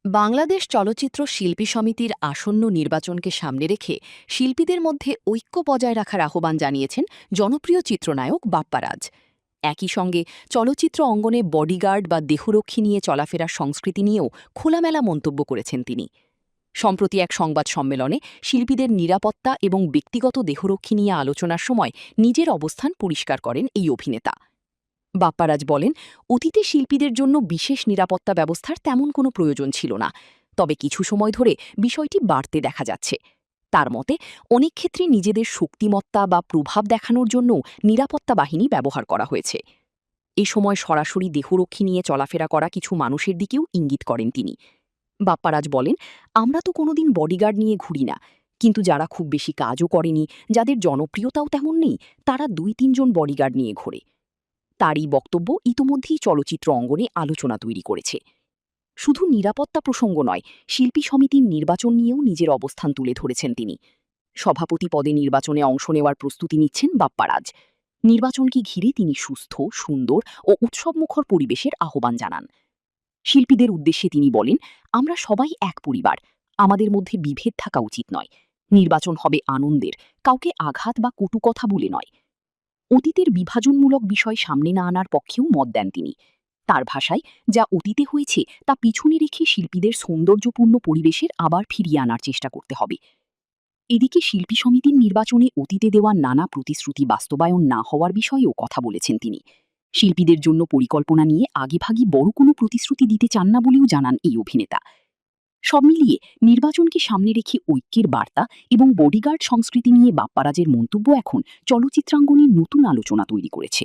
বাংলাদেশ চলচ্চিত্র শিল্পী সমিতির আসন্ন নির্বাচনকে সামনে রেখে শিল্পীদের মধ্যে ঐক্য বজায় রাখার আহ্বান জানিয়েছেন জনপ্রিয় চিত্রনায়ক বাপ্পারাজ। একই সঙ্গে চলচ্চিত্র অঙ্গনে বডিগার্ড বা দেহরক্ষী নিয়ে চলাফেরার সংস্কৃতি নিয়েও খোলামেলা মন্তব্য করেছেন তিনি। সম্প্রতি এক সংবাদ সম্মেলনে শিল্পীদের নিরাপত্তা এবং ব্যক্তিগত দেহরক্ষী নিয়ে আলোচনার সময় নিজের অবস্থান পরিষ্কার করেন এই অভিনেতা। বাপ্পারাজ বলেন, অতীতে শিল্পীদের জন্য বিশেষ নিরাপত্তা ব্যবস্থার তেমন কোনো প্রয়োজন ছিল না, তবে কিছু সময় ধরে বিষয়টি বাড়তে দেখা যাচ্ছে। তার মতে, অনেক ক্ষেত্রে নিজেদের শক্তিমত্তা বা প্রভাব দেখানোর জন্য নিরাপত্তা বাহিনী ব্যবহার করা হয়েছে। এ সময় সরাসরি দেহরক্ষী নিয়ে চলাফেরা করা কিছু মানুষের দিকেও ইঙ্গিত করেন তিনি। বাপ্পারাজ বলেন, আমরা তো কোনোদিন বডিগার্ড নিয়ে ঘুরি না, কিন্তু যারা খুব বেশি কাজও করেনি, যাদের জনপ্রিয়তাও তেমন নেই, তারা ২-৩ জন বডিগার্ড নিয়ে ঘোরে। তারই বক্তব্য ইতোমধ্যেই চলচ্চিত্র অঙ্গনে আলোচনা তৈরি করেছে। শুধু নিরাপত্তা প্রসঙ্গ নয়, শিল্পী সমিতির নির্বাচন নিয়েও নিজের অবস্থান তুলে ধরেছেন তিনি। সভাপতি পদে নির্বাচনে অংশ নেওয়ার প্রস্তুতি নিচ্ছেন বাপ্পারাজ। নির্বাচনকে ঘিরে তিনি সুস্থ, সুন্দর ও উৎসবমুখর পরিবেশের আহ্বান জানান। শিল্পীদের উদ্দেশ্যে তিনি বলেন, আমরা সবাই এক পরিবার, আমাদের মধ্যে বিভেদ থাকা উচিত নয়। নির্বাচন হবে আনন্দের, কাউকে আঘাত বা কটু কথা বলে নয়। অতীতের বিভাজনমূলক বিষয় সামনে না আনার পক্ষেও মত দেন তিনি। তার ভাষায়, যা অতীতে হয়েছে তা পিছনে রেখে শিল্পীদের সৌন্দর্যপূর্ণ পরিবেশের আবার ফিরিয়ে আনার চেষ্টা করতে হবে। এদিকে শিল্পী সমিতির নির্বাচনে অতীতে দেওয়া নানা প্রতিশ্রুতি বাস্তবায়ন না হওয়ার বিষয়েও কথা বলেছেন তিনি। শিল্পীদের জন্য পরিকল্পনা নিয়ে আগেভাগে বড় কোনো প্রতিশ্রুতি দিতে চান না বলেও জানান এই অভিনেতা। সব মিলিয়ে নির্বাচনকে সামনে রেখে ঐক্যের বার্তা এবং বডিগার্ড সংস্কৃতি নিয়ে বাপ্পারাজের মন্তব্য এখন চলচ্চিত্রাঙ্গনে নতুন আলোচনা তৈরি করেছে।